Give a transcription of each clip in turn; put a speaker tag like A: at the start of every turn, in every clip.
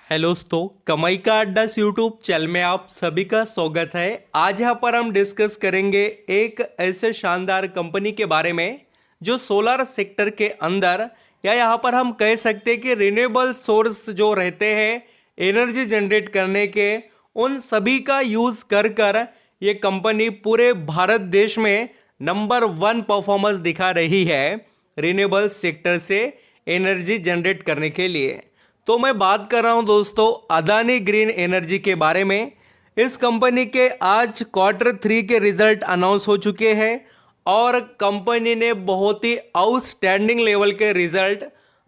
A: Hello दोस्तों, कमाई का अड्डा यूट्यूब चैनल में आप सभी का स्वागत है। आज यहाँ पर हम डिस्कस करेंगे एक ऐसे शानदार कंपनी के बारे में जो सोलर सेक्टर के अंदर या यहाँ पर हम कह सकते हैं कि रिन्यूएबल सोर्स जो रहते हैं एनर्जी जनरेट करने के, उन सभी का यूज़ कर कर ये कंपनी पूरे भारत देश में नंबर 1 परफॉर्मेंस दिखा रही है रिन्यूएबल सेक्टर से एनर्जी जनरेट करने के लिए। तो मैं बात कर रहा हूं दोस्तों अदानी ग्रीन एनर्जी के बारे में। इस कंपनी के आज Q3 के रिजल्ट अनाउंस हो चुके हैं और कंपनी ने बहुत ही आउटस्टैंडिंग लेवल के रिजल्ट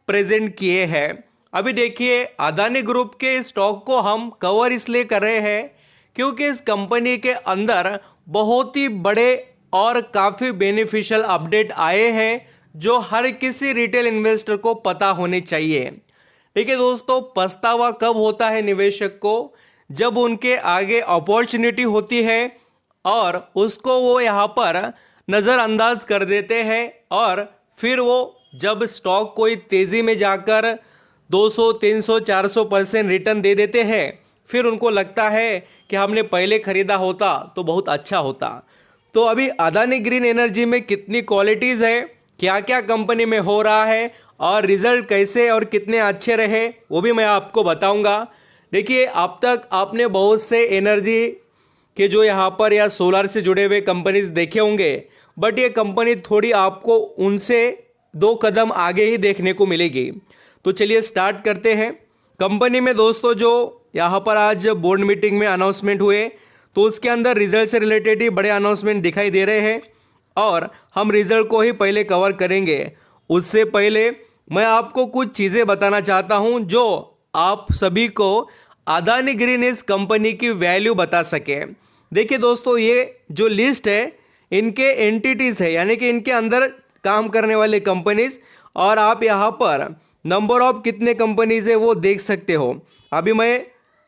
A: प्रेजेंट किए हैं। अभी देखिए, अदानी ग्रुप के स्टॉक को हम कवर इसलिए कर रहे हैं क्योंकि इस कंपनी के अंदर बहुत ही बड़े और काफ़ी बेनिफिशियल अपडेट आए हैं जो हर किसी रिटेल इन्वेस्टर को पता होने चाहिए। देखिए दोस्तों, पछतावा कब होता है निवेशक को? जब उनके आगे अपॉर्चुनिटी होती है और उसको वो यहाँ पर नज़रअंदाज कर देते हैं और फिर वो जब स्टॉक कोई तेज़ी में जाकर 200, 300, 400% रिटर्न दे देते हैं, फिर उनको लगता है कि हमने पहले ख़रीदा होता तो बहुत अच्छा होता। तो अभी अदानी ग्रीन एनर्जी में कितनी क्वालिटीज़ है, क्या क्या कंपनी में हो रहा है और रिजल्ट कैसे और कितने अच्छे रहे, वो भी मैं आपको बताऊंगा। देखिए, अब तक आपने बहुत से एनर्जी के जो यहाँ पर या सोलर से जुड़े हुए कंपनीज देखे होंगे, बट ये कंपनी थोड़ी आपको उनसे 2 कदम आगे ही देखने को मिलेगी। तो चलिए स्टार्ट करते हैं। कंपनी में दोस्तों जो यहाँ पर आज बोर्ड मीटिंग में अनाउंसमेंट हुए, तो उसके अंदर रिजल्ट से रिलेटेड ही बड़े अनाउंसमेंट दिखाई दे रहे हैं और हम रिजल्ट को ही पहले कवर करेंगे। उससे पहले मैं आपको कुछ चीज़ें बताना चाहता हूं जो आप सभी को अदानी ग्रीन इस कंपनी की वैल्यू बता सके। देखिए दोस्तों, ये जो लिस्ट है इनके एंटिटीज़ है, यानी कि इनके अंदर काम करने वाले कंपनीज, और आप यहाँ पर नंबर ऑफ कितने कंपनीज है वो देख सकते हो। अभी मैं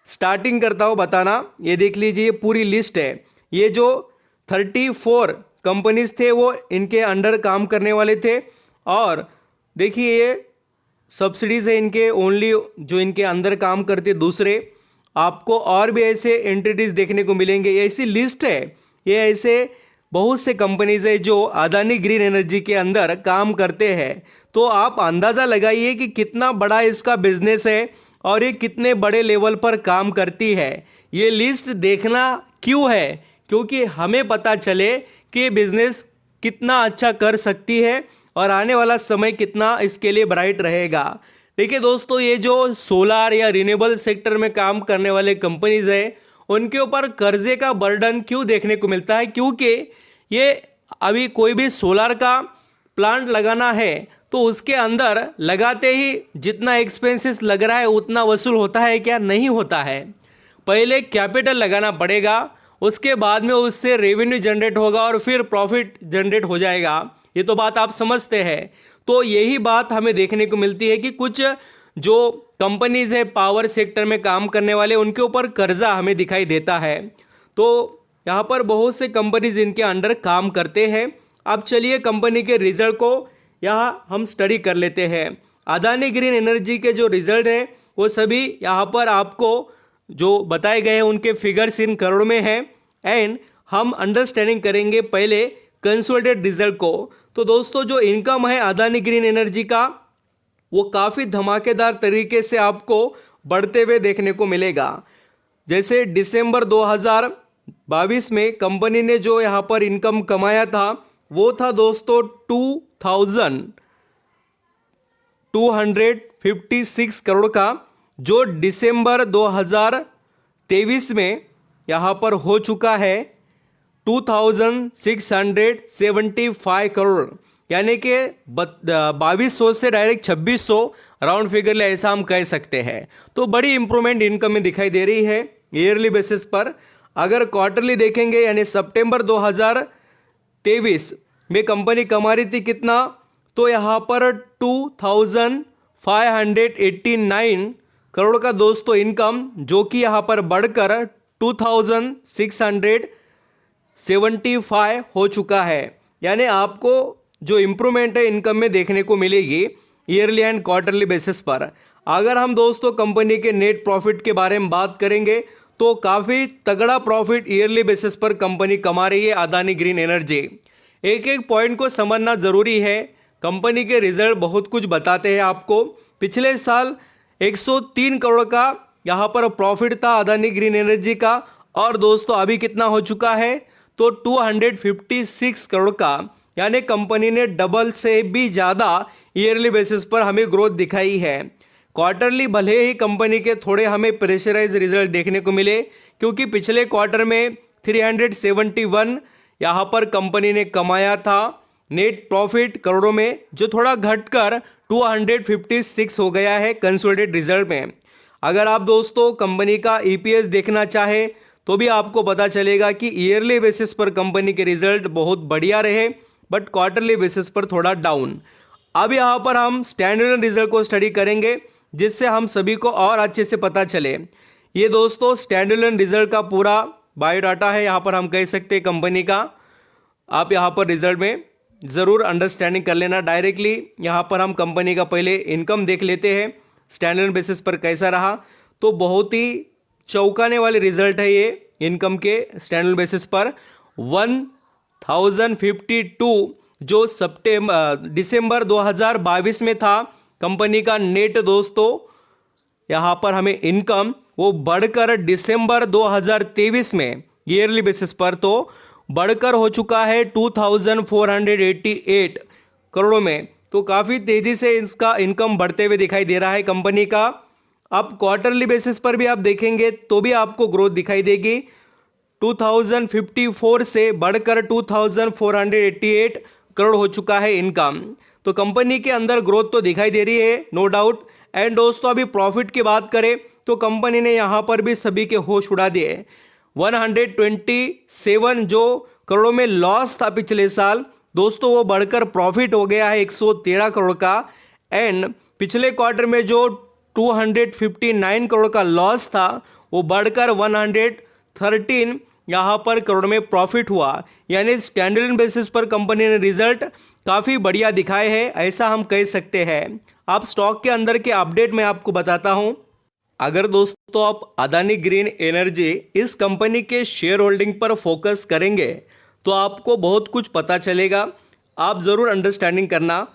A: स्टार्टिंग करता हूँ बताना। ये देख लीजिए, पूरी लिस्ट है। ये जो 34 कंपनीज थे वो इनके अंडर काम करने वाले थे, और देखिए ये सब्सिडीज़ है इनके ओनली जो इनके अंदर काम करते। दूसरे आपको और भी ऐसे एंटिटीज़ देखने को मिलेंगे। ये ऐसी लिस्ट है, ये ऐसे बहुत से कंपनीज है जो अदानी ग्रीन एनर्जी के अंदर काम करते हैं। तो आप अंदाज़ा लगाइए कि कितना बड़ा इसका बिजनेस है और ये कितने बड़े लेवल पर काम करती है। ये लिस्ट देखना क्यों है? क्योंकि हमें पता चले कि बिजनेस कितना अच्छा कर सकती है और आने वाला समय कितना इसके लिए ब्राइट रहेगा। देखिए दोस्तों, ये जो सोलार या रिन्यूएबल सेक्टर में काम करने वाले कंपनीज है, उनके ऊपर कर्जे का बर्डन क्यों देखने को मिलता है? क्योंकि ये अभी कोई भी सोलार का प्लांट लगाना है तो उसके अंदर लगाते ही जितना एक्सपेंसेस लग रहा है उतना वसूल होता है क्या? नहीं होता है। पहले कैपिटल लगाना पड़ेगा, उसके बाद में उससे रेवेन्यू जनरेट होगा और फिर प्रॉफिट जनरेट हो जाएगा। ये तो बात आप समझते हैं। तो यही बात हमें देखने को मिलती है कि कुछ जो कंपनीज है पावर सेक्टर में काम करने वाले, उनके ऊपर कर्जा हमें दिखाई देता है। तो यहाँ पर बहुत से कंपनीज इनके अंडर काम करते हैं। अब चलिए कंपनी के रिजल्ट को यहाँ हम स्टडी कर लेते हैं। अदानी ग्रीन एनर्जी के जो रिजल्ट है वो सभी यहाँ पर आपको जो बताए गए हैं उनके फिगर्स इन करोड़ में हैं, एंड हम अंडरस्टैंडिंग करेंगे पहले कंसोलिडेटेड रिजल्ट को। तो दोस्तों, जो इनकम है अदानी ग्रीन एनर्जी का वो काफ़ी धमाकेदार तरीके से आपको बढ़ते हुए देखने को मिलेगा। जैसे दिसंबर 2022 में कंपनी ने जो यहाँ पर इनकम कमाया था वो था दोस्तों 2,256 करोड़ का, जो दिसंबर 2023 में यहाँ पर हो चुका है 2,675 करोड़, यानी कि 2200 से डायरेक्ट 2600 राउंड फिगर ले, ऐसा हम कह सकते हैं। तो बड़ी इंप्रूवमेंट इनकम में दिखाई दे रही है ईयरली बेसिस पर। अगर क्वार्टरली देखेंगे यानी सितंबर 2023 में कंपनी कमा रही थी कितना, तो यहाँ पर 2,589 करोड़ का दोस्तों इनकम, जो कि यहाँ पर बढ़कर 2,675 हो चुका है। यानी आपको जो इम्प्रूवमेंट है इनकम में देखने को मिलेगी ईयरली एंड क्वार्टरली बेसिस पर। अगर हम दोस्तों कंपनी के नेट प्रॉफिट के बारे में बात करेंगे तो काफ़ी तगड़ा प्रॉफिट ईयरली बेसिस पर कंपनी कमा रही है अदानी ग्रीन एनर्जी। एक एक पॉइंट को समझना ज़रूरी है। कंपनी के रिजल्ट बहुत कुछ बताते हैं आपको। पिछले साल 103 करोड़ का यहाँ पर प्रॉफिट था अदानी ग्रीन एनर्जी का, और दोस्तों अभी कितना हो चुका है तो 256 करोड़ का, यानी कंपनी ने डबल से भी ज़्यादा ईयरली बेसिस पर हमें ग्रोथ दिखाई है। क्वार्टरली भले ही कंपनी के थोड़े हमें प्रेशराइज रिजल्ट देखने को मिले, क्योंकि पिछले क्वार्टर में 371 यहाँ पर कंपनी ने कमाया था नेट प्रॉफिट करोड़ों में, जो थोड़ा घटकर 256 हो गया है कंसोलिडेटेड रिजल्ट में। अगर आप दोस्तों कंपनी का ईपीएस देखना चाहे तो भी आपको पता चलेगा कि ईयरली बेसिस पर कंपनी के रिजल्ट बहुत बढ़िया रहे, बट क्वार्टरली बेसिस पर थोड़ा डाउन। अब यहाँ पर हम स्टैंडर्ड रिजल्ट को स्टडी करेंगे, जिससे हम सभी को और अच्छे से पता चले। ये दोस्तों स्टैंडर्ड रिजल्ट का पूरा बायोडाटा है, यहाँ पर हम कह सकते हैं कंपनी का। आप यहाँ पर रिजल्ट में ज़रूर अंडरस्टैंडिंग कर लेना। डायरेक्टली यहाँ पर हम कंपनी का पहले इनकम देख लेते हैं, स्टैंडर्ड बेसिस पर कैसा रहा। तो बहुत ही चौंकाने वाले रिजल्ट है ये इनकम के स्टैंडर्ड बेसिस पर। 1052 जो दिसंबर 2022 में था कंपनी का नेट दोस्तों, यहाँ पर हमें इनकम वो बढ़कर दिसंबर 2023 में ईयरली बेसिस पर तो बढ़कर हो चुका है 2488 करोड़ों में। तो काफ़ी तेज़ी से इसका इनकम बढ़ते हुए दिखाई दे रहा है कंपनी का। अब क्वार्टरली बेसिस पर भी आप देखेंगे तो भी आपको ग्रोथ दिखाई देगी। 2054 से बढ़कर 2488 करोड़ हो चुका है इनकम। तो कंपनी के अंदर ग्रोथ तो दिखाई दे रही है, नो डाउट। एंड दोस्तों अभी प्रॉफिट की बात करें तो कंपनी ने यहाँ पर भी सभी के होश उड़ा दिए। 127 जो करोड़ों में लॉस था पिछले साल दोस्तों, वो बढ़कर प्रॉफिट हो गया है 113 करोड़ का। एंड पिछले क्वार्टर में जो 259 करोड़ का लॉस था वो बढ़कर 113 यहाँ पर करोड़ में प्रॉफिट हुआ। यानी स्टैंडर्ड बेसिस पर कंपनी ने रिजल्ट काफ़ी बढ़िया दिखाए हैं, ऐसा हम कह सकते हैं। आप स्टॉक के अंदर के अपडेट मैं आपको बताता हूं। अगर दोस्तों आप अदानी ग्रीन एनर्जी इस कंपनी के शेयर होल्डिंग पर फोकस करेंगे तो आपको बहुत कुछ पता चलेगा। आप ज़रूर अंडरस्टैंडिंग करना।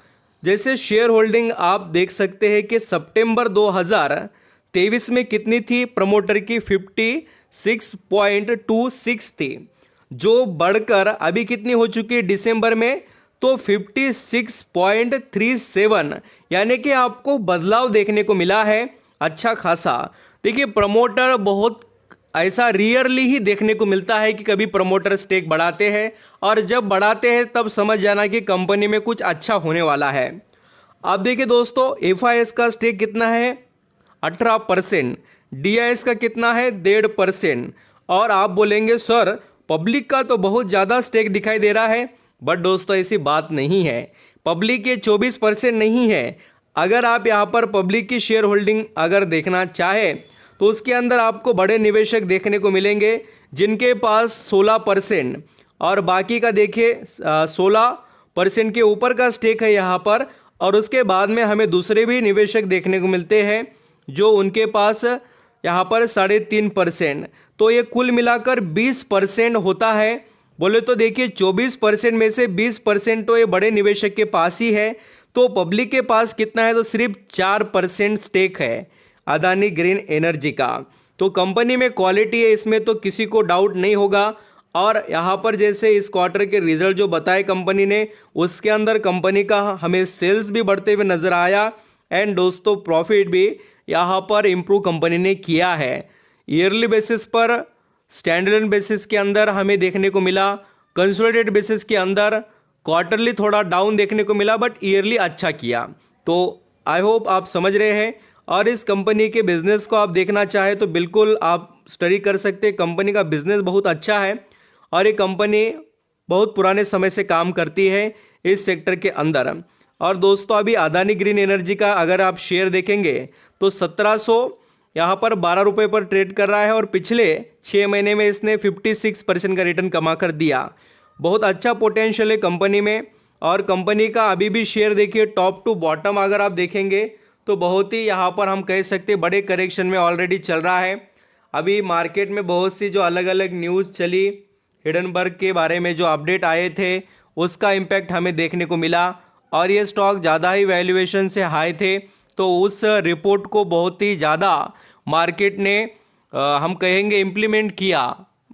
A: जैसे शेयर होल्डिंग आप देख सकते हैं कि सितंबर 2023 में कितनी थी, प्रमोटर की 56.26 थी, जो बढ़कर अभी कितनी हो चुकी है दिसंबर में तो 56.37, यानी कि आपको बदलाव देखने को मिला है अच्छा खासा। देखिए प्रमोटर बहुत ऐसा रियरली ही देखने को मिलता है कि कभी प्रमोटर स्टेक बढ़ाते हैं, और जब बढ़ाते हैं तब समझ जाना कि कंपनी में कुछ अच्छा होने वाला है। आप देखिए दोस्तों एफआईएस का स्टेक कितना है 18%, डीआईएस का कितना है 1.5%। और आप बोलेंगे सर पब्लिक का तो बहुत ज़्यादा स्टेक दिखाई दे रहा है, बट दोस्तों ऐसी बात नहीं है। पब्लिक के 24% नहीं है। अगर आप यहाँ पर पब्लिक की शेयर होल्डिंग अगर देखना चाहे तो उसके अंदर आपको बड़े निवेशक देखने को मिलेंगे जिनके पास 16%, और बाकी का देखिए 16% के ऊपर का स्टेक है यहाँ पर। और उसके बाद में हमें दूसरे भी निवेशक देखने को मिलते हैं जो उनके पास यहाँ पर 3.5%। तो ये कुल मिलाकर 20% होता है। बोले तो देखिए 24% में से 20% तो ये बड़े निवेशक के पास ही है। तो पब्लिक के पास कितना है तो सिर्फ 4% स्टेक है अदानी ग्रीन एनर्जी का। तो कंपनी में क्वालिटी है, इसमें तो किसी को डाउट नहीं होगा। और यहाँ पर जैसे इस क्वार्टर के रिजल्ट जो बताए कंपनी ने, उसके अंदर कंपनी का हमें सेल्स भी बढ़ते हुए नजर आया, एंड दोस्तों प्रॉफिट भी यहाँ पर इम्प्रूव कंपनी ने किया है। ईयरली बेसिस पर स्टैंडर्ड बेसिस के अंदर हमें देखने को मिला, कंसोलिडेटेड बेसिस के अंदर क्वार्टरली थोड़ा डाउन देखने को मिला, बट ईयरली अच्छा किया। तो आई होप आप समझ रहे हैं। और इस कंपनी के बिजनेस को आप देखना चाहे तो बिल्कुल आप स्टडी कर सकते हैं। कंपनी का बिजनेस बहुत अच्छा है और ये कंपनी बहुत पुराने समय से काम करती है इस सेक्टर के अंदर। और दोस्तों अभी अदानी ग्रीन एनर्जी का अगर आप शेयर देखेंगे तो 1700 यहाँ पर 12 रुपये पर ट्रेड कर रहा है, और पिछले 6 महीने में इसने 56% का रिटर्न कमा कर दिया। बहुत अच्छा पोटेंशियल है कंपनी में। और कंपनी का अभी भी शेयर देखिए टॉप टू बॉटम अगर आप देखेंगे तो बहुत ही यहाँ पर हम कह सकते बड़े करेक्शन में ऑलरेडी चल रहा है। अभी मार्केट में बहुत सी जो अलग अलग न्यूज़ चली, हिडनबर्ग के बारे में जो अपडेट आए थे उसका इम्पैक्ट हमें देखने को मिला और ये स्टॉक ज़्यादा ही वैल्यूएशन से हाई थे, तो उस रिपोर्ट को बहुत ही ज़्यादा मार्केट ने हम कहेंगे इम्प्लीमेंट किया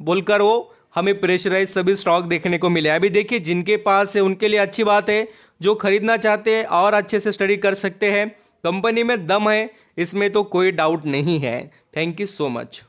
A: बोलकर वो हमें प्रेशराइज सभी स्टॉक देखने को मिले। अभी देखिए जिनके पास है उनके लिए अच्छी बात है, जो खरीदना चाहते हैं और अच्छे से स्टडी कर सकते हैं। कंपनी में दम है, इसमें तो कोई डाउट नहीं है। Thank you so much.